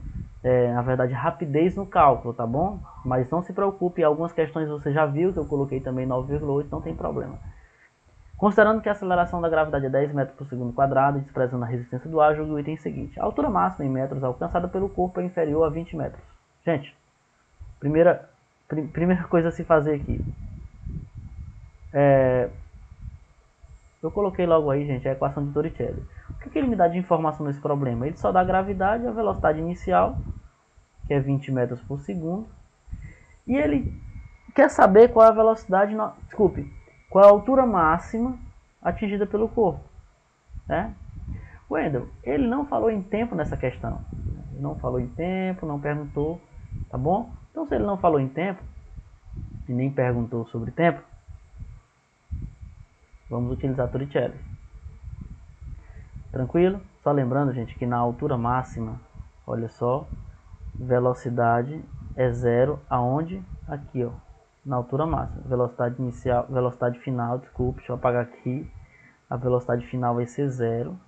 na verdade rapidez no cálculo, tá bom? Mas não se preocupe, algumas questões você já viu que eu coloquei também 9,8, não tem problema. Considerando que a aceleração da gravidade é 10 metros por segundo quadrado e desprezando a resistência do ar, julgue o item seguinte. A altura máxima em metros alcançada pelo corpo é inferior a 20 metros. Gente, primeira coisa a se fazer aqui. Eu coloquei logo aí, gente, a equação de Torricelli. O que ele me dá de informação nesse problema? Ele só dá a gravidade e a velocidade inicial, que é 20 metros por segundo. E ele quer saber qual é a velocidade... qual é a altura máxima atingida pelo corpo, né? Wendel, ele não falou em tempo nessa questão. Ele não falou em tempo, não perguntou, tá bom? Então, se ele não falou em tempo e nem perguntou sobre tempo, vamos utilizar Torricelli. Tranquilo? Só lembrando, gente, que na altura máxima, olha só, velocidade é zero aonde? Aqui, ó, na altura máxima. Velocidade inicial, velocidade final, desculpe, deixa eu apagar aqui. A velocidade final vai ser zero.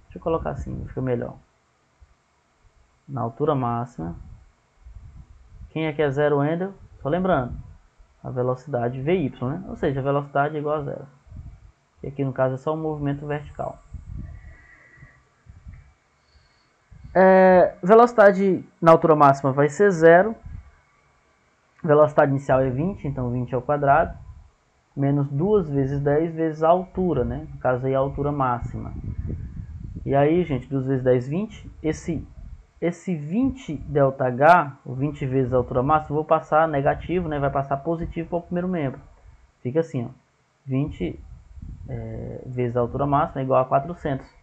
Deixa eu colocar assim, fica melhor. Na altura máxima. Quem é que é zero, Wendel? Só lembrando, a velocidade VY, né? Ou seja, a velocidade é igual a zero. E aqui no caso é só um movimento vertical. Velocidade na altura máxima vai ser zero. Velocidade inicial é 20, então 20 ao quadrado. Menos 2 vezes 10 vezes a altura, né? No caso aí a altura máxima. E aí, gente, 2 vezes 10, 20. Esse 20 ΔH, o 20 vezes a altura máxima, eu vou passar negativo, né? Vai passar positivo para o primeiro membro. Fica assim, ó. 20 vezes a altura máxima é igual a 400.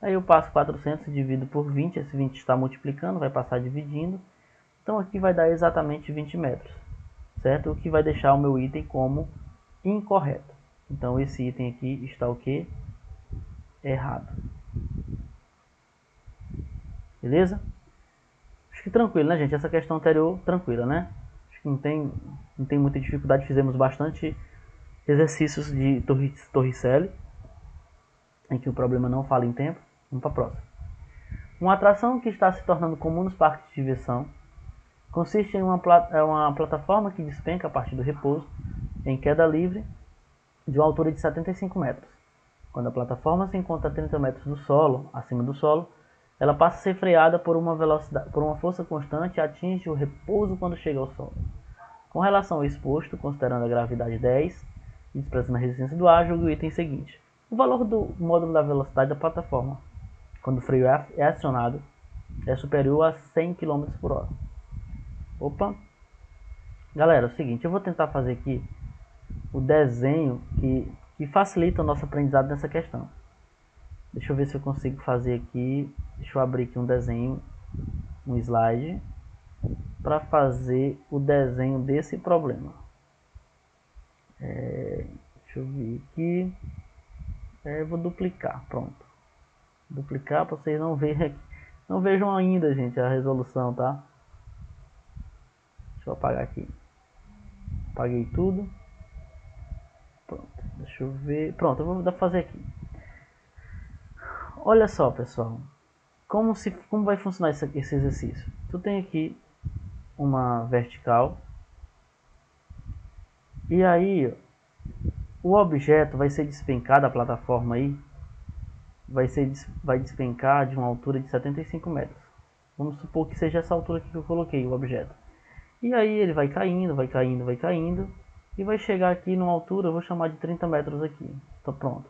Aí eu passo 400 e divido por 20. Esse 20 está multiplicando, vai passar dividindo. Então aqui vai dar exatamente 20 metros. Certo? O que vai deixar o meu item como incorreto. Então esse item aqui está o que? Errado. Beleza? Acho que tranquilo, né, gente? Essa questão anterior, tranquila, né? Acho que não tem muita dificuldade. Fizemos bastante exercícios de Torricelli, em que o problema não fala em tempo. Vamos para a próxima. Uma atração que está se tornando comum nos parques de diversão consiste em uma plataforma que despenca a partir do repouso, em queda livre, de uma altura de 75 metros. Quando a plataforma se encontra a 30 metros do solo, acima do solo, ela passa a ser freada por uma força constante e atinge o repouso quando chega ao solo. Com relação ao exposto, considerando a gravidade 10 e desprezando a resistência do ar, julgue o item seguinte. O valor do módulo da velocidade da plataforma, quando o freio é acionado, é superior a 100 km por hora. Opa! Galera, é o seguinte, eu vou tentar fazer aqui o desenho que facilita o nosso aprendizado nessa questão. Deixa eu ver se eu consigo fazer aqui. Deixa eu abrir aqui um desenho, um slide, para fazer o desenho desse problema. Deixa eu ver aqui. Eu vou duplicar, pronto. Duplicar para vocês não verem, não vejam ainda, gente, a resolução, tá? Deixa eu apagar aqui. Apaguei tudo. Pronto, deixa eu ver. Pronto, eu vou fazer aqui. Olha só, pessoal. Como vai funcionar esse exercício? Tu tem aqui uma vertical. E aí, o objeto vai ser despencado, a plataforma aí, vai despencar de uma altura de 75 metros. Vamos supor que seja essa altura aqui que eu coloquei, o objeto. E aí ele vai caindo, vai caindo, vai caindo. E vai chegar aqui numa altura, eu vou chamar de 30 metros aqui. Está pronto.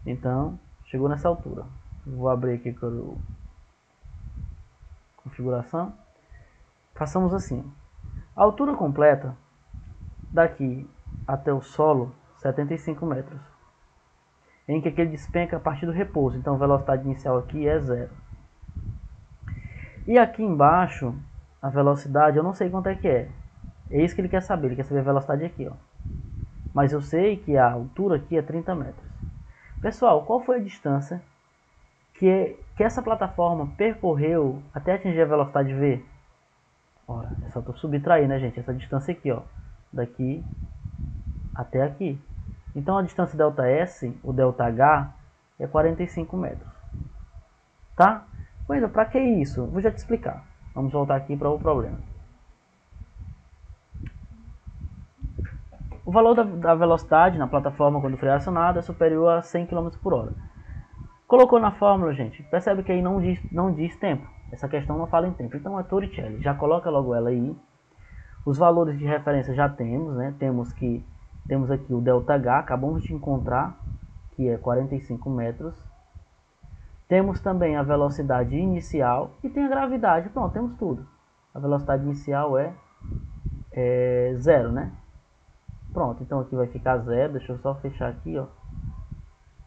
Então, chegou nessa altura. Vou abrir aqui com a configuração. Façamos assim. A altura completa, daqui até o solo, 75 metros. em que ele despenca a partir do repouso. Então a velocidade inicial aqui é 0. E aqui embaixo, a velocidade, eu não sei quanto é que é. É isso que ele quer saber, ele quer saber a velocidade aqui, ó. Mas eu sei que a altura aqui é 30 metros. Pessoal, qual foi a distância que essa plataforma percorreu até atingir a velocidade V? Ora, é só subtrair, né, gente? Essa distância aqui, ó. Daqui até aqui. Então a distância ΔS, o ΔH, é 45 metros. Tá? Pois é, para que isso? Vou já te explicar. Vamos voltar aqui para o problema. O valor da velocidade na plataforma quando foi acionada é superior a 100 km por hora. Colocou na fórmula, gente, percebe que aí não diz tempo. Essa questão não fala em tempo. Então é Torricelli. Já coloca logo ela aí. Os valores de referência já temos, né? Temos aqui o ΔH, acabamos de encontrar, que é 45 metros. Temos também a velocidade inicial e tem a gravidade. Pronto, temos tudo. A velocidade inicial é 0, né? Pronto, então aqui vai ficar 0. Deixa eu só fechar aqui, ó.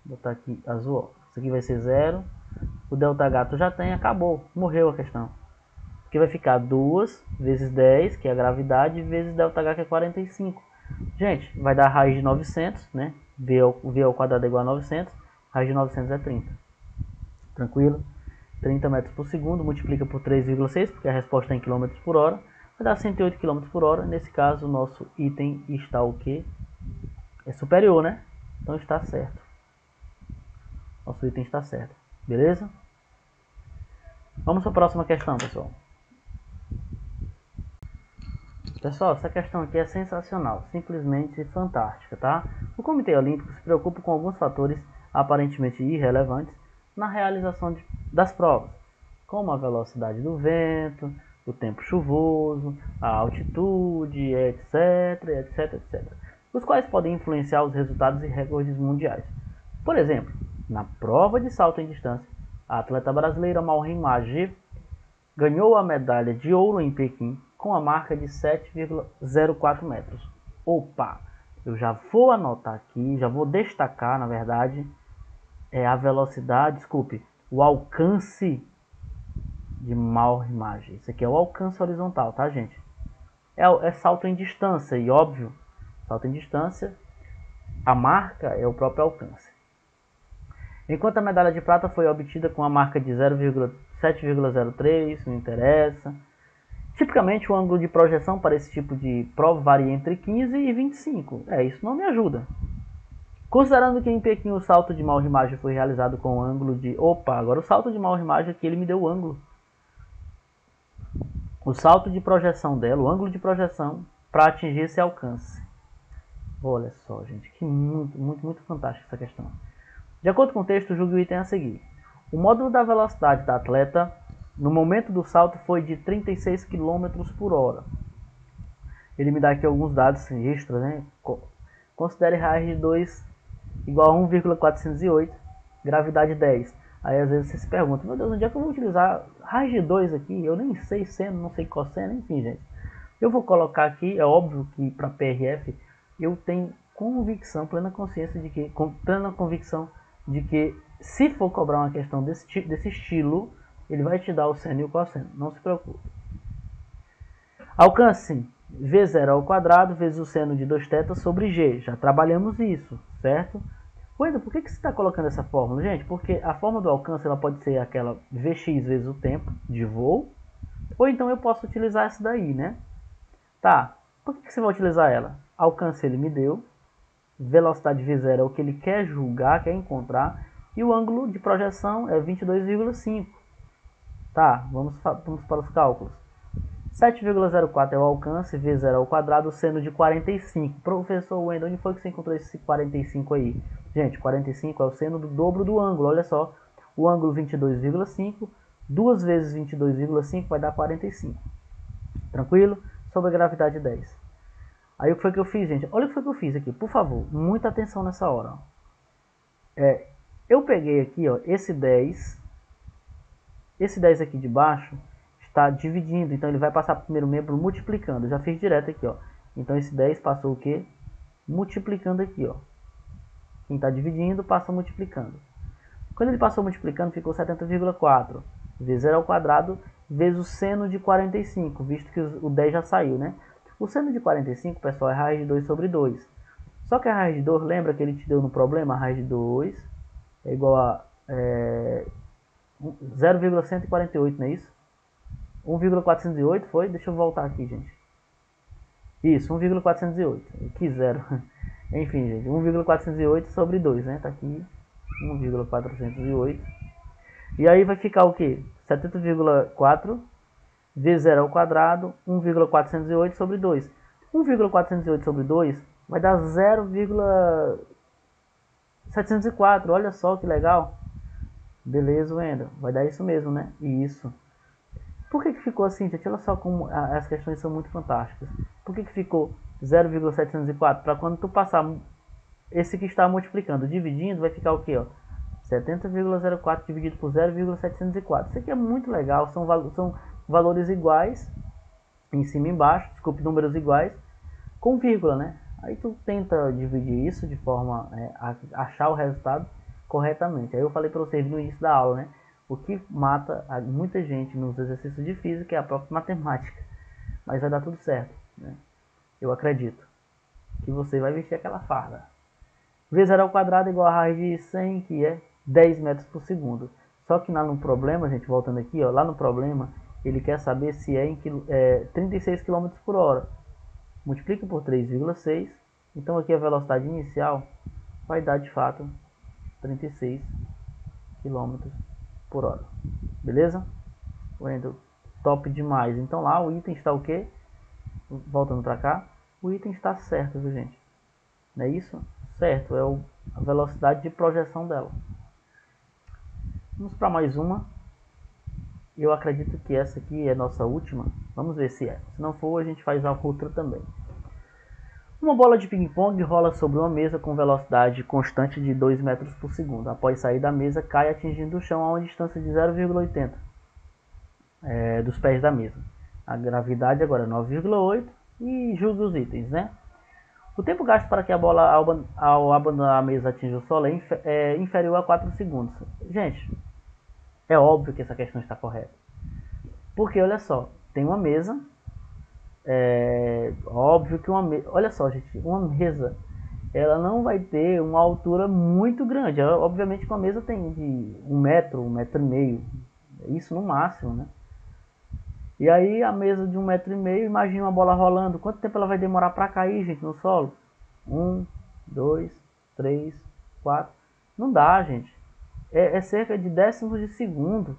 Botar aqui azul, ó. Isso aqui vai ser 0. O ΔH tu já tem, acabou. Morreu a questão. Aqui vai ficar 2 vezes 10, que é a gravidade, vezes ΔH, que é 45. Gente, vai dar raiz de 900, né? V ao quadrado é igual a 900. Raiz de 900 é 30. Tranquilo? 30 metros por segundo, multiplica por 3,6, porque a resposta é em km por hora. Vai dar 108 km por hora. Nesse caso, o nosso item está o quê? É superior, né? Então está certo. Nosso item está certo. Beleza? Vamos para a próxima questão, pessoal. Pessoal, essa questão aqui é sensacional, simplesmente fantástica, tá? O Comitê Olímpico se preocupa com alguns fatores aparentemente irrelevantes na realização das provas, como a velocidade do vento, o tempo chuvoso, a altitude, etc, etc, etc, os quais podem influenciar os resultados e recordes mundiais. Por exemplo, na prova de salto em distância, a atleta brasileira Maureen Maggi ganhou a medalha de ouro em Pequim com a marca de 7,04 metros. Opa! Eu já vou anotar aqui, já vou destacar, na verdade, a velocidade, desculpe, o alcance de Maureen Maggi. Isso aqui é o alcance horizontal, tá, gente? É salto em distância, e óbvio, salto em distância, a marca é o próprio alcance. Enquanto a medalha de prata foi obtida com a marca de 7,03, não interessa. Tipicamente o ângulo de projeção para esse tipo de prova varia entre 15 e 25. Isso não me ajuda. Considerando que em Pequim o salto de Maureen Maggi foi realizado com o ângulo de... Opa, agora o salto de Maureen Maggi aqui ele me deu o ângulo. O salto de projeção dela, o ângulo de projeção para atingir esse alcance. Olha só, gente, que muito fantástica essa questão. De acordo com o texto, julgue o item a seguir. O módulo da velocidade da atleta no momento do salto foi de 36 km por hora. Ele me dá aqui alguns dados extras, né? Considere raiz de 2 igual a 1,408, gravidade 10. Aí às vezes você se pergunta, meu Deus, onde é que eu vou utilizar raiz de 2 aqui? Eu nem sei seno, não sei cosseno, enfim, gente. Eu vou colocar aqui, é óbvio que para PRF eu tenho convicção, plena convicção de que se for cobrar uma questão desse estilo, ele vai te dar o seno e o cosseno, não se preocupe. Alcance V0 ao quadrado vezes o seno de 2θ sobre G. Já trabalhamos isso, certo? Coisa, por que você está colocando essa fórmula, gente? Porque a fórmula do alcance ela pode ser aquela Vx vezes o tempo de voo, ou então eu posso utilizar essa daí, né? Tá, por que você vai utilizar ela? Alcance ele me deu, velocidade V0 é o que ele quer julgar, quer encontrar, e o ângulo de projeção é 22,5. Tá, vamos para os cálculos. 7,04 é o alcance, V0 ao quadrado, seno de 45. Professor Wendel, onde foi que você encontrou esse 45 aí? Gente, 45 é o seno do dobro do ângulo, olha só. O ângulo 22,5, 2 vezes 22,5 vai dar 45. Tranquilo? Sobre a gravidade 10. Aí o que foi que eu fiz, gente? Olha o que foi que eu fiz aqui, por favor, muita atenção nessa hora. Eu peguei aqui, ó, esse 10 aqui de baixo está dividindo, então ele vai passar para o primeiro membro multiplicando. Eu já fiz direto aqui, ó. Então esse 10 passou o quê? Multiplicando aqui, ó. Quem está dividindo passa multiplicando. Quando ele passou multiplicando, ficou 70,4 vezes zero ao quadrado vezes o seno de 45, visto que o 10 já saiu, né? O seno de 45, pessoal, é raiz de 2 sobre 2. Só que a raiz de 2, lembra que ele te deu no problema? A raiz de 2 é igual a 0,148, não é isso? 1,408 foi? Deixa eu voltar aqui, gente. Isso, 1,408. Que zero. Enfim, gente, 1,408 sobre 2, né? Tá aqui, 1,408. E aí vai ficar o quê? 70,4 vezes 0 ao quadrado, 1,408 sobre 2. 1,408 sobre 2 vai dar 0,704. Olha só que legal. Beleza, Wendel. Vai dar isso mesmo, né? Isso. Por que ficou assim, gente? Olha só como as questões são muito fantásticas. Por que ficou 0,704? Para quando tu passar esse que está multiplicando, dividindo, vai ficar o quê? Ó? 70,04 dividido por 0,704. Isso aqui é muito legal. São valores iguais, em cima e embaixo, desculpe, números iguais, com vírgula, né? Aí tu tenta dividir isso de forma a achar o resultado corretamente. Aí eu falei para vocês no início da aula, né? O que mata muita gente nos exercícios de física é a própria matemática. Mas vai dar tudo certo, né? Eu acredito que você vai vestir aquela farda. V zero ao quadrado é igual a raiz de 100, que é 10 metros por segundo. Só que lá no problema, gente, voltando aqui, ó, lá no problema, ele quer saber se é em 36 km por hora. Multiplica por 3,6. Então aqui a velocidade inicial vai dar de fato 36 km por hora. Beleza? Wendel, top demais. Então lá o item está o quê? Voltando para cá, o item está certo, viu, gente? Não é isso? Certo, é a velocidade de projeção dela. Vamos para mais uma. Eu acredito que essa aqui é a nossa última. Vamos ver se é. Se não for, a gente faz a outra também. Uma bola de ping-pong rola sobre uma mesa com velocidade constante de 2 metros por segundo. Após sair da mesa, cai atingindo o chão a uma distância de 0,80 dos pés da mesa. A gravidade agora é 9,8 e julgue os itens, né? O tempo gasto para que a bola ao abandonar a mesa atinja o solo é inferior a 4 segundos. Gente, é óbvio que essa questão está correta. Porque, olha só, tem uma mesa. Óbvio que olha só, gente, uma mesa, ela não vai ter uma altura muito grande. Obviamente que uma mesa tem de 1 metro, 1,5 metro. Isso no máximo, né? E aí a mesa de 1,5 metro, imagina uma bola rolando. Quanto tempo ela vai demorar para cair, gente, no solo? 1, 2, 3, 4. Não dá, gente. É cerca de décimos de segundo.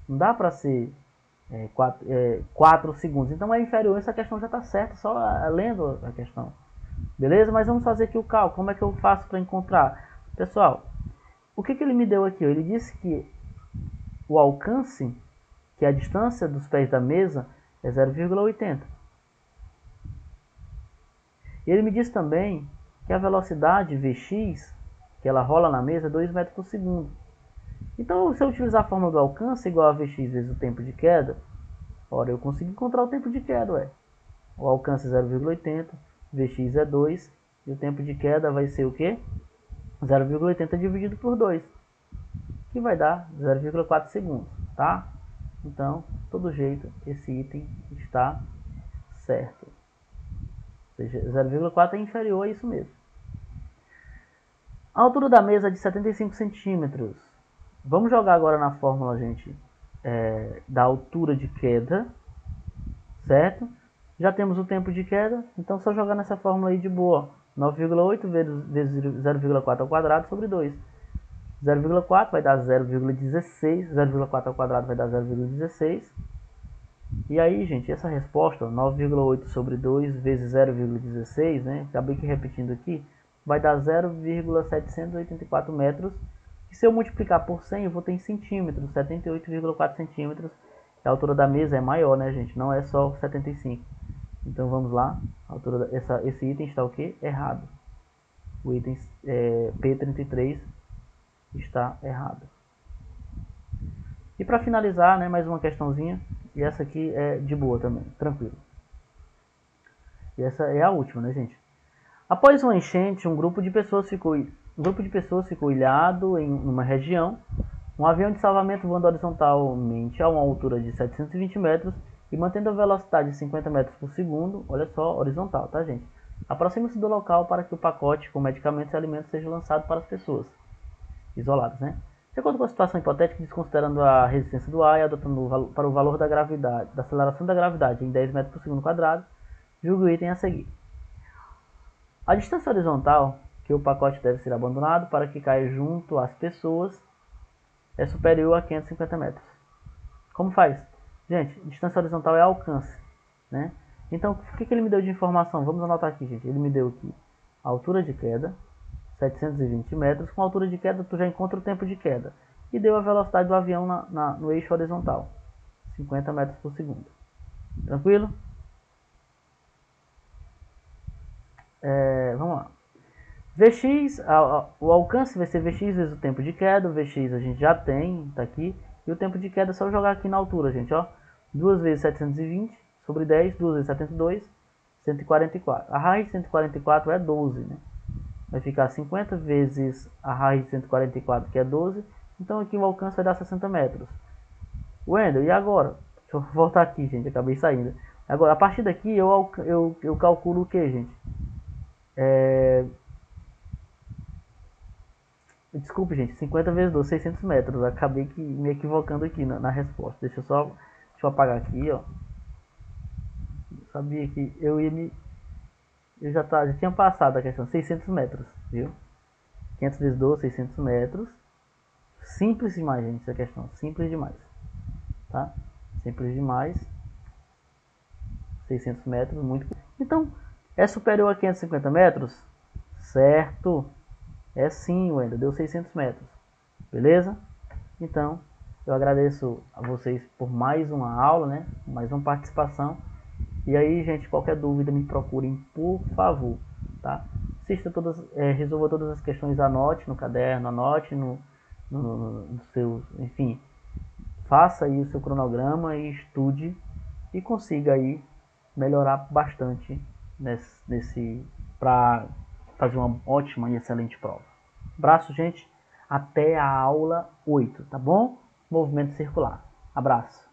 Não dá para ser 4 segundos. Então é inferior. Essa questão já está certa, só lendo a questão. Beleza? Mas vamos fazer aqui o cálculo. Como é que eu faço para encontrar? Pessoal, o que ele me deu aqui? Ele disse que o alcance, que a distância dos pés da mesa é 0,80. Ele me disse também que a velocidade Vx, que ela rola na mesa, é 2 metros por segundo. Então, se eu utilizar a fórmula do alcance igual a Vx vezes o tempo de queda, ora, eu consigo encontrar o tempo de queda, ué. O alcance é 0,80, Vx é 2, e o tempo de queda vai ser o quê? 0,80 dividido por 2, que vai dar 0,4 segundos, tá? Então, todo jeito, esse item está certo. Ou seja, 0,4 é inferior a isso mesmo. A altura da mesa é de 75 centímetros. Vamos jogar agora na fórmula, gente, da altura de queda, certo? Já temos o tempo de queda, então só jogar nessa fórmula aí de boa. 9,8 vezes 0,4 ao quadrado sobre 2. 0,4 vai dar 0,16, 0,4 ao quadrado vai dar 0,16. E aí, gente, essa resposta, 9,8 sobre 2 vezes 0,16, né? Acabei que repetindo aqui, vai dar 0,784 metros. E se eu multiplicar por 100, eu vou ter em centímetros, 78,4 centímetros. A altura da mesa é maior, né, gente? Não é só 75. Então vamos lá. A altura esse item está o quê? Errado. O item P33 está errado. E para finalizar, né, mais uma questãozinha. E essa aqui é de boa também, tranquilo. E essa é a última, né, gente? Após uma enchente, um grupo de pessoas ficou Um grupo de pessoas ficou ilhado em uma região. Um avião de salvamento voando horizontalmente a uma altura de 720 metros e mantendo a velocidade de 50 metros por segundo, olha só, horizontal, tá, gente? Aproxima-se do local para que o pacote com medicamentos e alimentos seja lançado para as pessoas isoladas, né? De acordo com a situação hipotética, desconsiderando a resistência do ar e adotando para o valor da gravidade, da aceleração da gravidade em 10 metros por segundo quadrado, julgue o item a seguir. A distância horizontal que o pacote deve ser abandonado para que caia junto às pessoas é superior a 550 metros. Como faz? Gente, distância horizontal é alcance, né? Então, o que ele me deu de informação? Vamos anotar aqui, gente. Ele me deu aqui a altura de queda, 720 metros. Com a altura de queda, tu já encontra o tempo de queda. E deu a velocidade do avião no eixo horizontal, 50 metros por segundo. Tranquilo? Vamos lá. Vx, o alcance vai ser Vx vezes o tempo de queda. O Vx a gente já tem, tá aqui. E o tempo de queda é só jogar aqui na altura, gente, ó. 2 vezes 720 sobre 10, 2 vezes 72, 144. A raiz de 144 é 12, né? Vai ficar 50 vezes a raiz de 144, que é 12. Então aqui o alcance vai dar 60 metros. Wendel, e agora? Deixa eu voltar aqui, gente, acabei saindo. Agora, a partir daqui eu calculo o que, gente? Desculpe, gente, 50 vezes 12, 600 metros. Acabei me equivocando aqui na resposta. Deixa eu apagar aqui, ó. Eu sabia que eu ia me... Eu já tinha passado a questão, 600 metros, viu? 500 vezes 12, 600 metros. Simples demais, gente, essa questão. Simples demais, tá? Simples demais. 600 metros, muito... Então, é superior a 550 metros? Certo. É sim, Wendel, deu 600 metros. Beleza? Então, eu agradeço a vocês por mais uma aula, né? Mais uma participação. E aí, gente, qualquer dúvida me procurem, por favor, tá? Assista resolva todas as questões, anote no caderno, anote no seu, enfim, faça aí o seu cronograma e estude e consiga aí melhorar bastante para fazer uma ótima e excelente prova. Abraço, gente. Até a aula 8, tá bom? Movimento circular. Abraço.